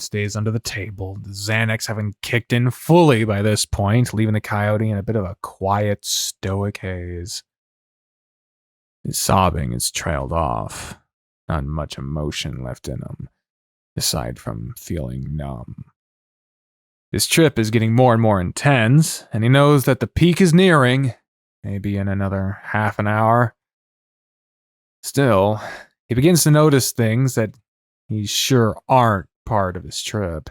stays under the table, the Xanax having kicked in fully by this point, leaving the coyote in a bit of a quiet, stoic haze. His sobbing is trailed off, not much emotion left in him, aside from feeling numb. His trip is getting more and more intense, and he knows that the peak is nearing, maybe in another half an hour. Still, he begins to notice things that he sure aren't part of his trip.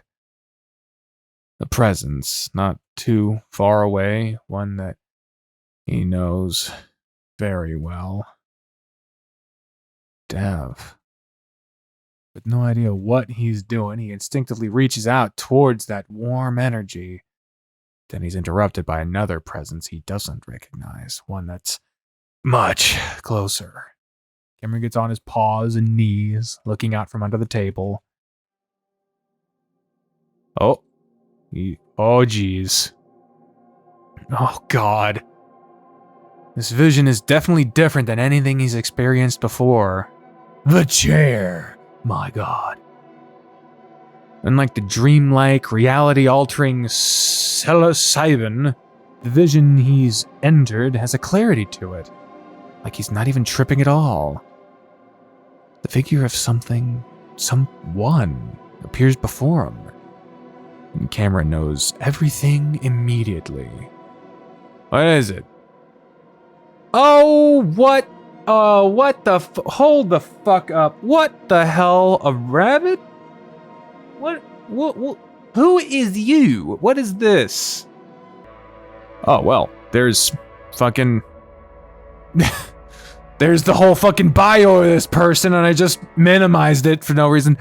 A presence not too far away, one that he knows very well. Dev. With no idea what he's doing, he instinctively reaches out towards that warm energy. Then he's interrupted by another presence he doesn't recognize, one that's much closer. Cameron gets on his paws and knees, looking out from under the table. Oh, geez. Oh, God. This vision is definitely different than anything he's experienced before. The chair. My God. Unlike the dreamlike, reality-altering psilocybin, the vision he's entered has a clarity to it. Like he's not even tripping at all. The figure of someone, appears before him. And Cameron knows everything immediately. What is it? Oh, what? What the hold the fuck up. What the hell? A rabbit? What? Who is you? What is this? Oh, well, there's fucking... there's the whole fucking bio of this person, and I just minimized it for no reason.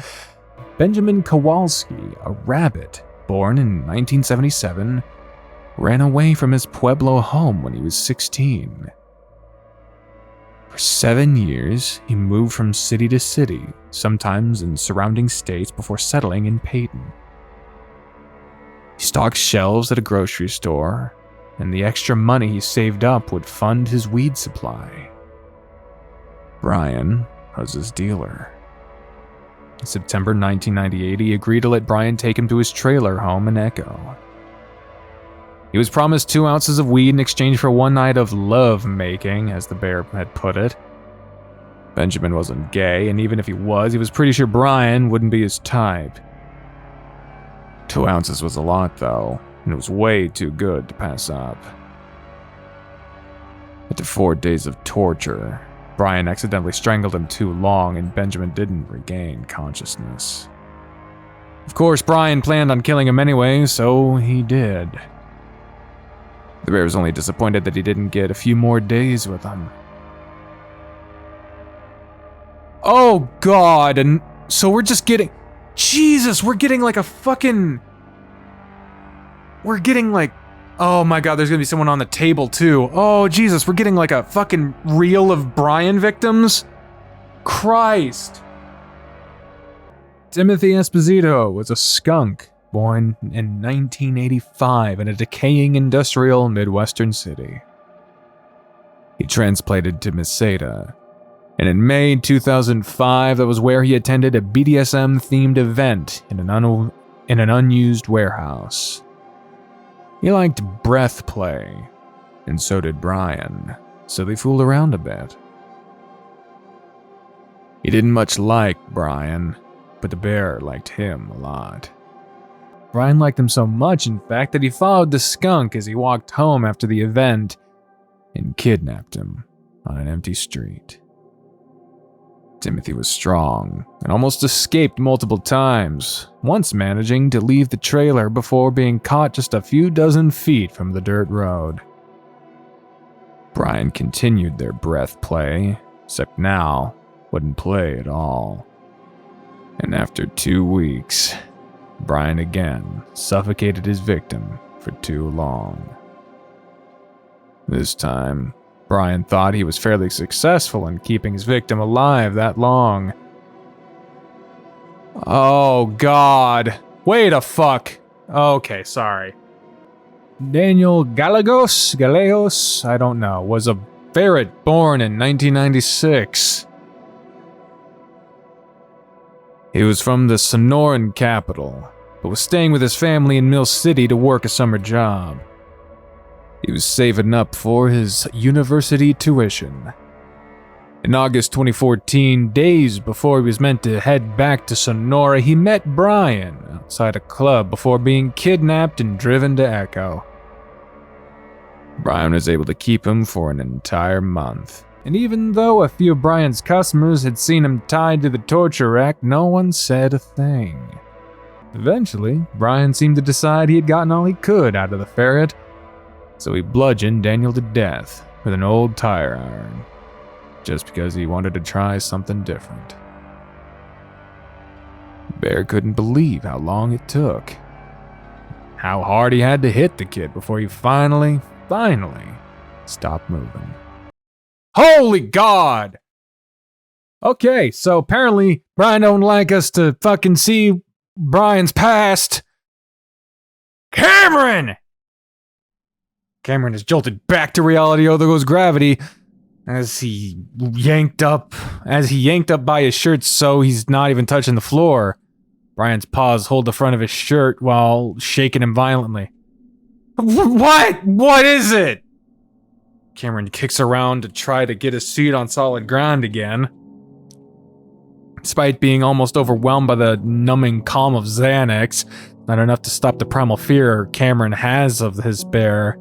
Benjamin Kowalski, a rabbit, born in 1977, ran away from his Pueblo home when he was 16. For 7 years, he moved from city to city, sometimes in surrounding states before settling in Peyton. He stocked shelves at a grocery store, and the extra money he saved up would fund his weed supply. Brian was his dealer. In September 1998, he agreed to let Brian take him to his trailer home in Echo. He was promised 2 ounces of weed in exchange for 1 night of love-making, as the bear had put it. Benjamin wasn't gay, and even if he was pretty sure Brian wouldn't be his type. 2 ounces was a lot, though, and it was way too good to pass up. After 4 days of torture, Brian accidentally strangled him too long, and Benjamin didn't regain consciousness. Of course, Brian planned on killing him anyway, so he did. The bear was only disappointed that he didn't get a few more days with him. Oh, God, and so we're just getting... Jesus, we're getting like a fucking... We're getting like... Oh my God, there's gonna be someone on the table too. Oh, Jesus, we're getting like a fucking reel of Brian victims? Christ. Timothy Esposito was a skunk born in 1985 in a decaying industrial Midwestern city. He transplanted to Meseta, and in May 2005, that was where he attended a BDSM-themed event in an unused warehouse. He liked breath play, and so did Brian, so they fooled around a bit. He didn't much like Brian, but the bear liked him a lot. Brian liked him so much, in fact, that he followed the skunk as he walked home after the event and kidnapped him on an empty street. Timothy was strong and almost escaped multiple times, once managing to leave the trailer before being caught just a few dozen feet from the dirt road. Brian continued their breath play, except now wouldn't play at all. And after 2 weeks, Brian again suffocated his victim for too long. This time, Brian thought he was fairly successful in keeping his victim alive that long. Oh, God. Wait a fuck. Okay, sorry. Daniel Gallegos, I don't know, was a ferret born in 1996. He was from the Sonoran capital, but was staying with his family in Mill City to work a summer job. He was saving up for his university tuition. In August 2014, days before he was meant to head back to Sonora, he met Brian outside a club before being kidnapped and driven to Echo. Brian was able to keep him for an entire month. And even though a few of Brian's customers had seen him tied to the torture rack, no one said a thing. Eventually, Brian seemed to decide he had gotten all he could out of the ferret, so he bludgeoned Daniel to death with an old tire iron, just because he wanted to try something different. Bear couldn't believe how long it took, how hard he had to hit the kid before he finally stopped moving. Holy God! Okay, so apparently Brian don't like us to fucking see Brian's past. Cameron is jolted back to reality. Oh, there goes gravity. As he yanked up by his shirt so he's not even touching the floor. Brian's paws hold the front of his shirt while shaking him violently. What? What is it? Cameron kicks around to try to get his seat on solid ground again. Despite being almost overwhelmed by the numbing calm of Xanax, not enough to stop the primal fear Cameron has of his bear.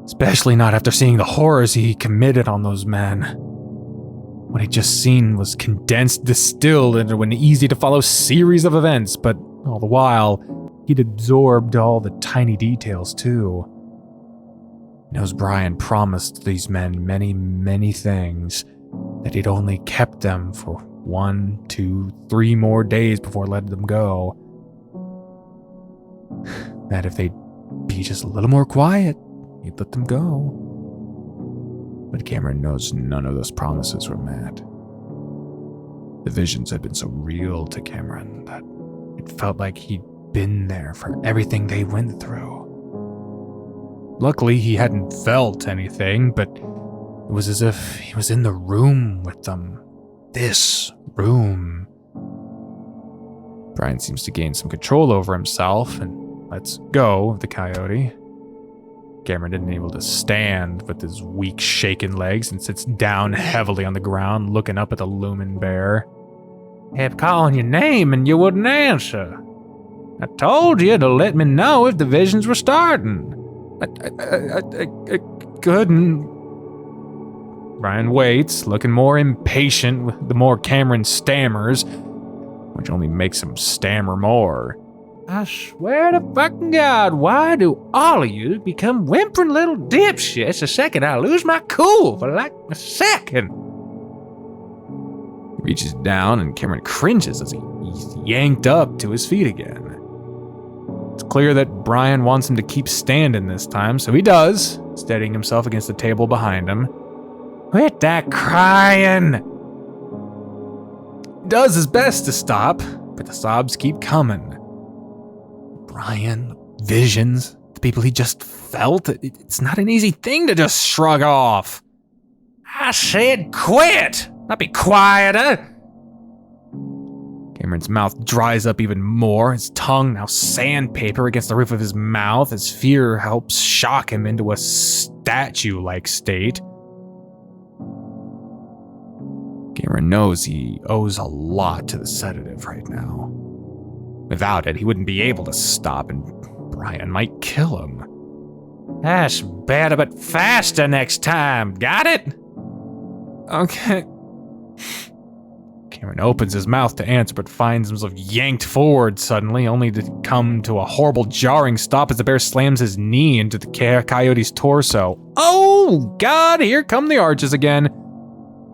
Especially not after seeing the horrors he committed on those men. What he'd just seen was distilled into an easy-to-follow series of events, but all the while, he'd absorbed all the tiny details too. He knows Brian promised these men many, many things, that he'd only kept them for 1, 2, 3 more days before letting them go. That if they'd be just a little more quiet, he'd let them go. But Cameron knows none of those promises were met. The visions had been so real to Cameron that it felt like he'd been there for everything they went through. Luckily, he hadn't felt anything, but it was as if he was in the room with them. This room. Brian seems to gain some control over himself and lets go of the coyote. Cameron isn't able to stand with his weak, shaken legs and sits down heavily on the ground, looking up at the looming bear. Kept calling your name and you wouldn't answer. I told you to let me know if the visions were starting. I couldn't. Brian waits, looking more impatient the more Cameron stammers, which only makes him stammer more. I swear to fucking God, why do all of you become whimpering little dipshits the second I lose my cool for like a second? He reaches down and Cameron cringes as he's yanked up to his feet again. It's clear that Brian wants him to keep standing this time, so he does, steadying himself against the table behind him. Quit that crying! He does his best to stop, but the sobs keep coming. Brian, visions, the people he just felt, it's not an easy thing to just shrug off. I said quit, not be quieter. Cameron's mouth dries up even more, his tongue now sandpaper against the roof of his mouth as fear helps shock him into a statue-like state. Cameron knows he owes a lot to the sedative right now. Without it, he wouldn't be able to stop, and Brian might kill him. That's better, but faster next time. Got it? Okay. Cameron opens his mouth to answer, but finds himself yanked forward suddenly, only to come to a horrible jarring stop as the bear slams his knee into the coyote's torso. Oh, God, here come the arches again.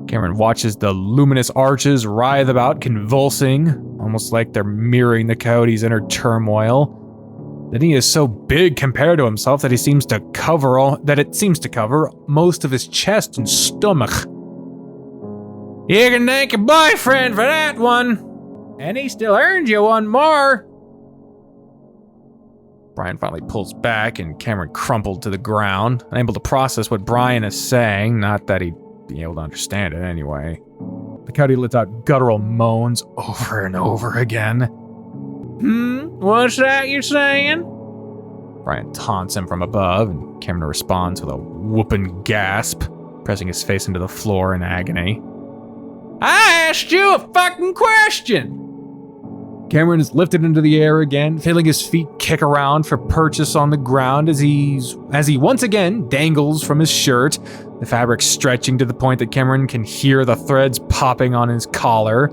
Cameron watches the luminous arches writhe about, convulsing, almost like they're mirroring the coyote's inner turmoil. Then he is so big compared to himself that it seems to cover most of his chest and stomach. You can thank your boyfriend for that one, and he still earned you one more. Brian finally pulls back, and Cameron crumpled to the ground, unable to process what Brian is saying, not that he'd be able to understand it anyway. The coyote lets out guttural moans over and over again. What's that you're saying? Brian taunts him from above, and Cameron responds with a whooping gasp, pressing his face into the floor in agony. I asked you a fucking question! Cameron is lifted into the air again, feeling his feet kick around for purchase on the ground as he once again dangles from his shirt, the fabric stretching to the point that Cameron can hear the threads popping on his collar.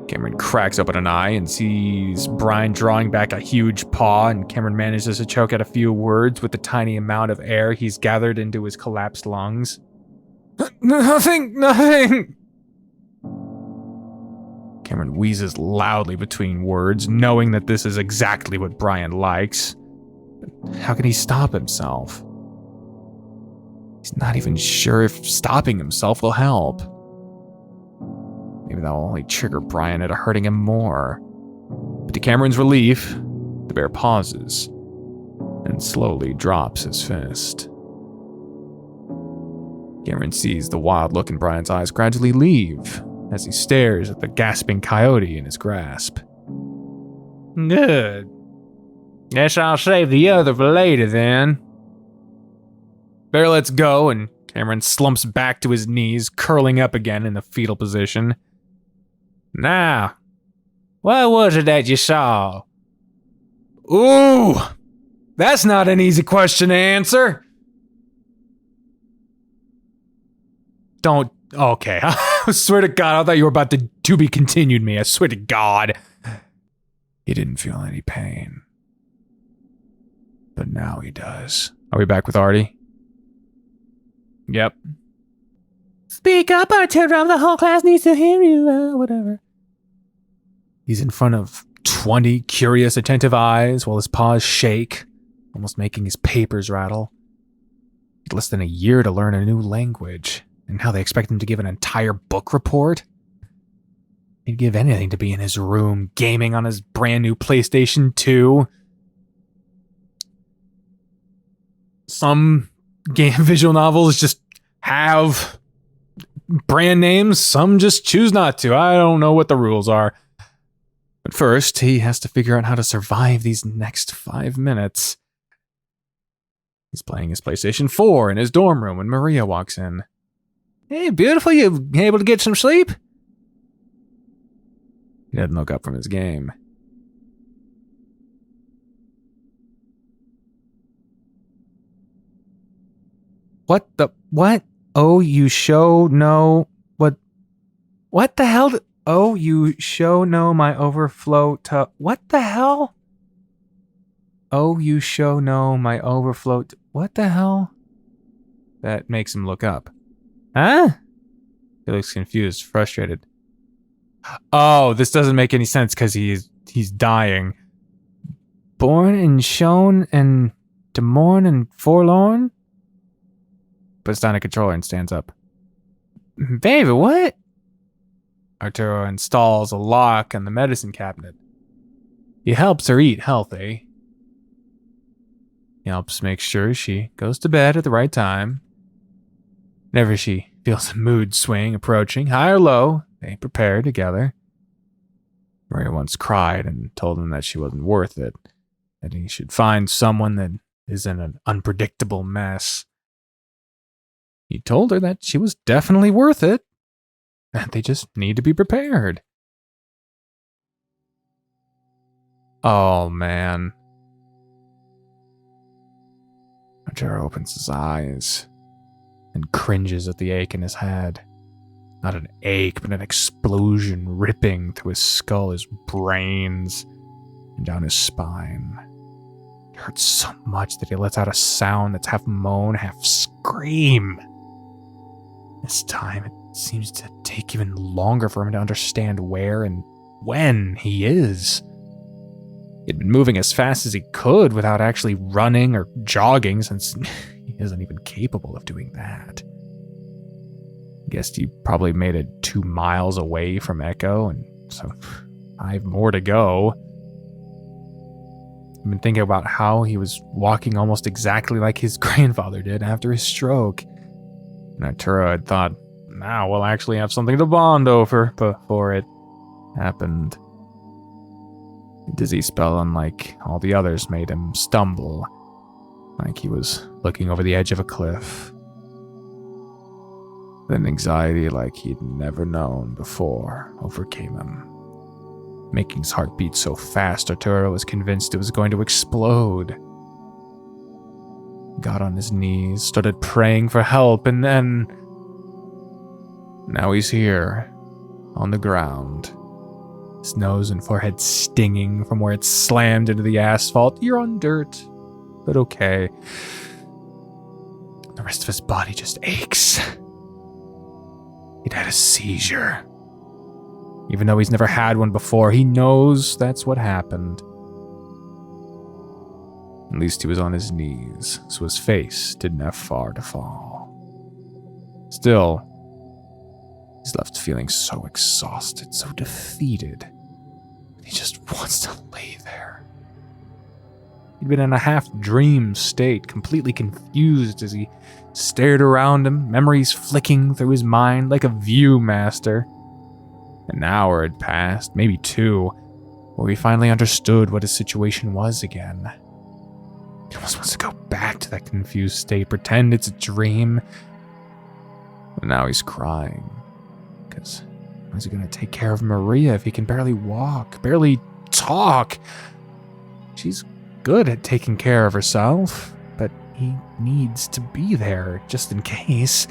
Cameron cracks open an eye and sees Brian drawing back a huge paw, and Cameron manages to choke out a few words with the tiny amount of air he's gathered into his collapsed lungs. Nothing. Cameron wheezes loudly between words, knowing that this is exactly what Brian likes. But how can he stop himself? He's not even sure if stopping himself will help. Maybe that will only trigger Brian into hurting him more. But to Cameron's relief, the bear pauses and slowly drops his fist. Cameron sees the wild look in Brian's eyes gradually leave as he stares at the gasping coyote in his grasp. Good. Guess I'll save the other for later then. Bear lets go, and Cameron slumps back to his knees, curling up again in the fetal position. Now, what was it that you saw? Ooh, that's not an easy question to answer. Okay, I swear to God, I thought you were about to be continued me. I swear to God. He didn't feel any pain. But now he does. Are we back with Artie? Yep. Speak up, Arturo. The whole class needs to hear you. Whatever. He's in front of 20 curious, attentive eyes while his paws shake, almost making his papers rattle. He had less than a year to learn a new language, and now they expect him to give an entire book report? He'd give anything to be in his room, gaming on his brand new PlayStation 2. Some visual novels just have brand names, some just choose not to. I don't know what the rules are. But first, he has to figure out how to survive these next 5 minutes. He's playing his PlayStation 4 in his dorm room when Maria walks in. Hey, beautiful, you able to get some sleep? He doesn't look up from his game. What? Oh, you show no... What the hell? Oh, you show no my overflow to... What the hell? Oh, you show no my overflow to... What the hell? That makes him look up. Huh? He looks confused, frustrated. Oh, this doesn't make any sense because he's dying. Born and shown and to mourn and forlorn? Puts down a controller and stands up. Baby, what? Arturo installs a lock on the medicine cabinet. He helps her eat healthy. He helps make sure she goes to bed at the right time. Whenever she feels a mood swing approaching, high or low, they prepare together. Maria once cried and told him that she wasn't worth it, that he should find someone that isn't an unpredictable mess. He told her that she was definitely worth it, and they just need to be prepared. Oh, man. Arturo opens his eyes and cringes at the ache in his head. Not an ache, but an explosion ripping through his skull, his brains, and down his spine. It hurts so much that he lets out a sound that's half moan, half scream. This time, it seems to take even longer for him to understand where and when he is. He'd been moving as fast as he could without actually running or jogging, since he isn't even capable of doing that. Guessed he probably made it 2 miles away from Echo, and so 5 more to go. I've been thinking about how he was walking almost exactly like his grandfather did after his stroke. And Arturo had thought, now we'll actually have something to bond over before it happened. A dizzy spell, unlike all the others, made him stumble, like he was looking over the edge of a cliff. Then anxiety like he'd never known before overcame him, making his heart beat so fast Arturo was convinced it was going to explode. He got on his knees, started praying for help, and then... now he's here, on the ground, his nose and forehead stinging from where it slammed into the asphalt. You're on dirt, but okay. The rest of his body just aches. He'd had a seizure. Even though he's never had one before, he knows that's what happened. At least he was on his knees, so his face didn't have far to fall. Still, he's left feeling so exhausted, so defeated. He just wants to lay there. He'd been in a half-dream state, completely confused as he stared around him, memories flicking through his mind like a viewmaster. An hour had passed, maybe 2, where he finally understood what his situation was again. He almost wants to go back to that confused state, pretend it's a dream. But now he's crying. Because how's he going to take care of Maria if he can barely walk, barely talk? She's good at taking care of herself, but he needs to be there just in case.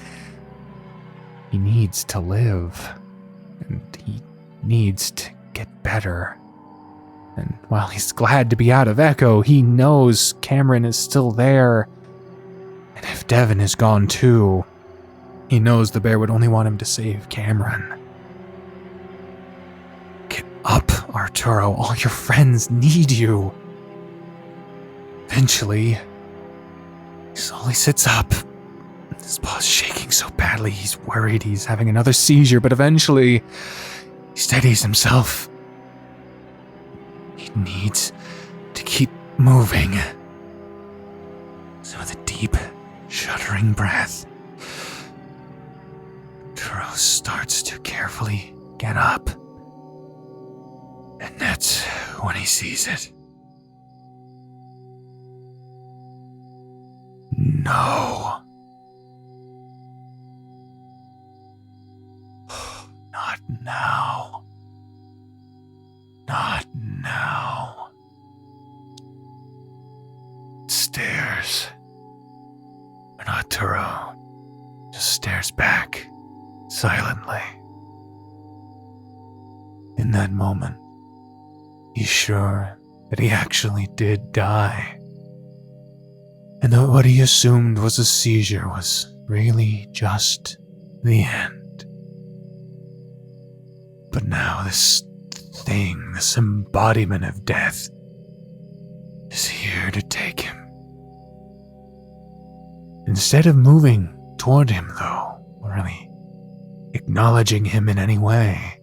He needs to live, and he needs to get better. And while he's glad to be out of Echo, he knows Cameron is still there. And if Devin is gone too, he knows the bear would only want him to save Cameron. Get up, Arturo. All your friends need you. Eventually, he slowly sits up. His paw's shaking so badly he's worried he's having another seizure, but eventually, he steadies himself. He needs to keep moving. So with a deep, shuddering breath, Arturo starts to carefully get up. And that's when he sees it. No. Not now. Not now. Stares. And Arturo just stares back, silently. In that moment, he's sure that he actually did die. And that what he assumed was a seizure was really just the end. But now this thing, this embodiment of death, is here to take him. Instead of moving toward him, though, or really acknowledging him in any way,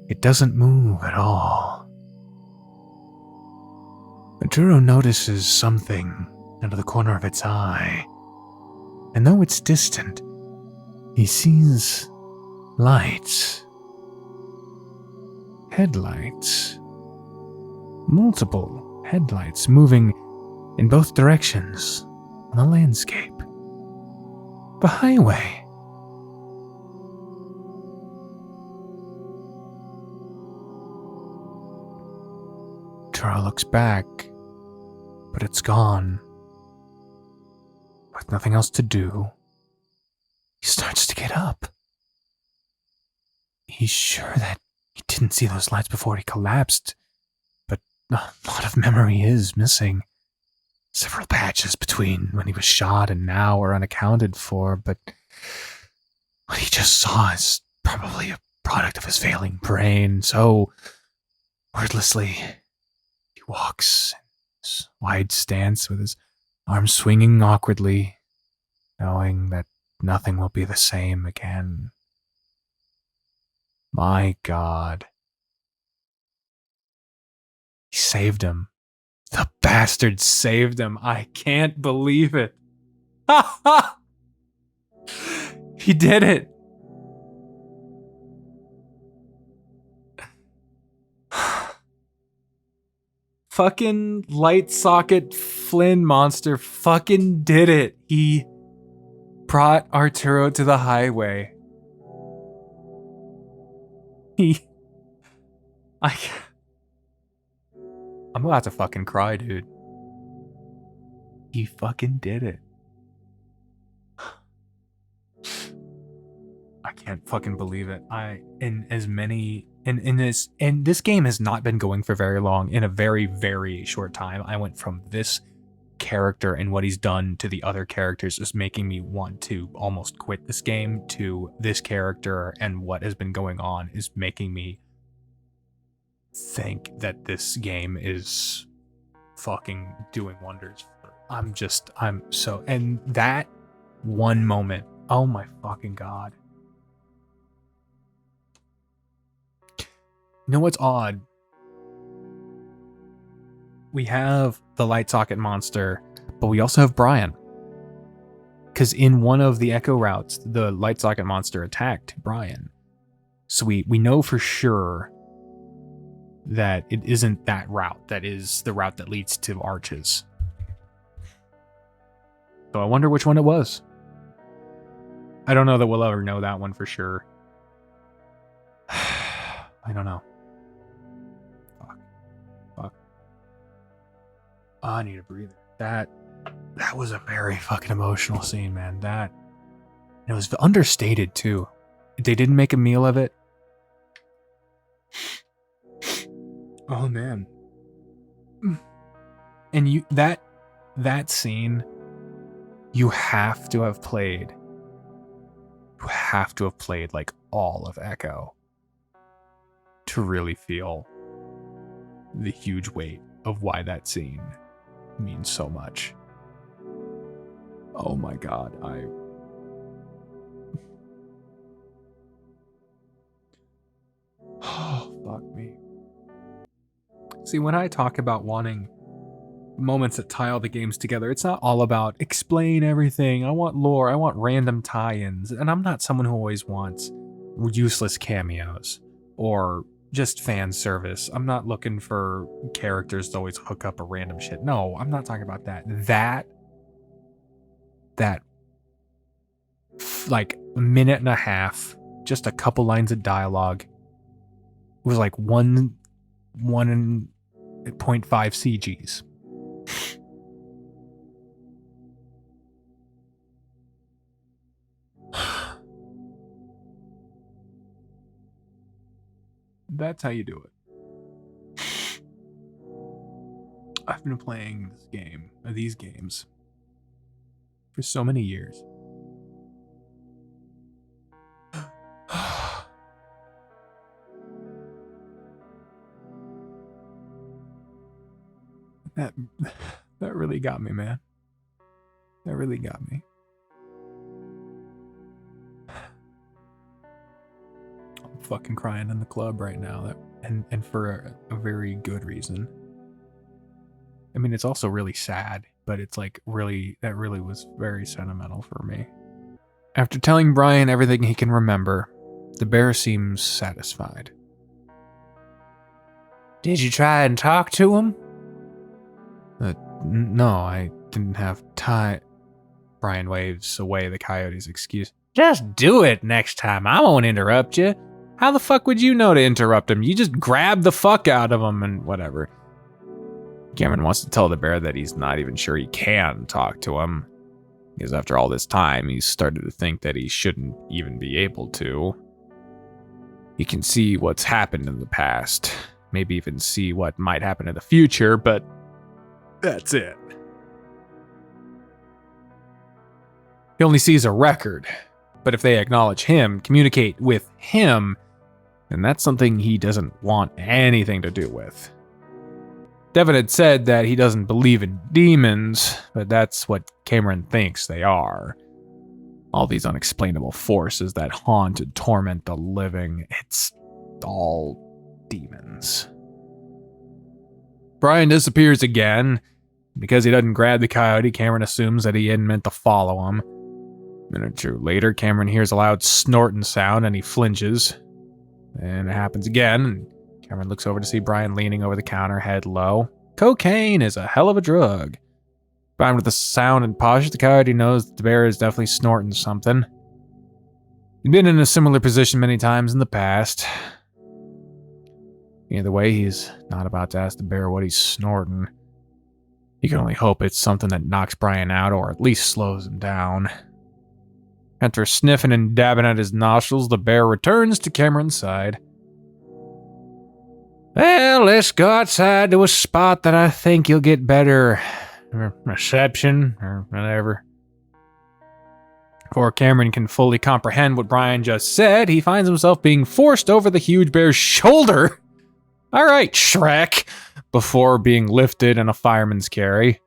it doesn't move at all. Arturo notices something out of the corner of its eye, and though it's distant, he sees lights. Headlights. Multiple headlights moving in both directions on the landscape. The highway. Arturo looks back, but it's gone. With nothing else to do, he starts to get up. He's sure that he didn't see those lights before he collapsed, but a lot of memory is missing. Several patches between when he was shot and now are unaccounted for, but what he just saw is probably a product of his failing brain, so wordlessly, he walks in his wide stance with his arms swinging awkwardly, knowing that nothing will be the same again. My God. He saved him. The bastard saved him. I can't believe it. Ha ha! He did it. Fucking light socket Flynn monster fucking did it. He brought Arturo to the highway. I'm about to fucking cry, dude. He fucking did it. I can't fucking believe it. This game has not been going for very long. In a very, very short time, I went from this character and what he's done to the other characters is making me want to almost quit this game, to this character and what has been going on is making me think that this game is fucking doing wonders. And that one moment, oh my fucking god. You know what's odd? We have the light socket monster, but we also have Brian. Because in one of the echo routes, the light socket monster attacked Brian. So we know for sure that it isn't that route. That is the route that leads to Arches. So I wonder which one it was. I don't know that we'll ever know that one for sure. I don't know. Fuck. Oh, I need a breather. That was a very fucking emotional scene, man. It was understated too. They didn't make a meal of it. Oh man. And that scene, you have to have played like all of Echo to really feel the huge weight of why that scene means so much. Oh my god, oh, fuck me. See, when I talk about wanting moments that tie all the games together, it's not all about explain everything. I want lore, I want random tie-ins, and I'm not someone who always wants useless cameos or just fan service. I'm not looking for characters to always hook up a random shit. No, I'm not talking about that. That like a minute and a half, just a couple lines of dialogue. It was like 1.5 CGs. That's how you do it. I've been playing these games, for so many years. That really got me, man. That really got me. I'm fucking crying in the club right now, and for a very good reason. I mean, it's also really sad, but it's like that really was very sentimental for me. After telling Brian everything he can remember, the bear seems satisfied. Did you try and talk to him? No, I didn't have time. Brian waves away the coyote's excuse. Just do it next time. I won't interrupt you. How the fuck would you know to interrupt him? You just grab the fuck out of him and whatever. Cameron wants to tell the bear that he's not even sure he can talk to him, because after all this time, he's started to think that he shouldn't even be able to. He can see what's happened in the past, maybe even see what might happen in the future, but that's it. He only sees a record, but if they acknowledge him, communicate with him, then that's something he doesn't want anything to do with. Devin had said that he doesn't believe in demons, but that's what Cameron thinks they are. All these unexplainable forces that haunt and torment the living, it's all demons. Brian disappears again. Because he doesn't grab the coyote, Cameron assumes that he hadn't meant to follow him. A minute or two later, Cameron hears a loud snorting sound and he flinches. Then it happens again, and Cameron looks over to see Brian leaning over the counter, head low. Cocaine is a hell of a drug. Combined with the sound and posture, the coyote knows that the bear is definitely snorting something. He's been in a similar position many times in the past. Either way, he's not about to ask the bear what he's snorting. He can only hope it's something that knocks Brian out or at least slows him down. After sniffing and dabbing at his nostrils, the bear returns to Cameron's side. Well, let's go outside to a spot that I think you'll get better reception or whatever. Before Cameron can fully comprehend what Brian just said, he finds himself being forced over the huge bear's shoulder. All right, Shrek, before being lifted in a fireman's carry.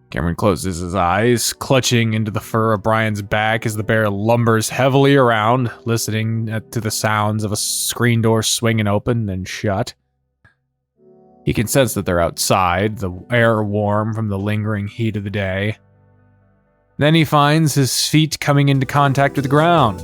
Cameron closes his eyes, clutching into the fur of Brian's back as the bear lumbers heavily around, listening to the sounds of a screen door swinging open and shut. He can sense that they're outside, the air warm from the lingering heat of the day. Then he finds his feet coming into contact with the ground.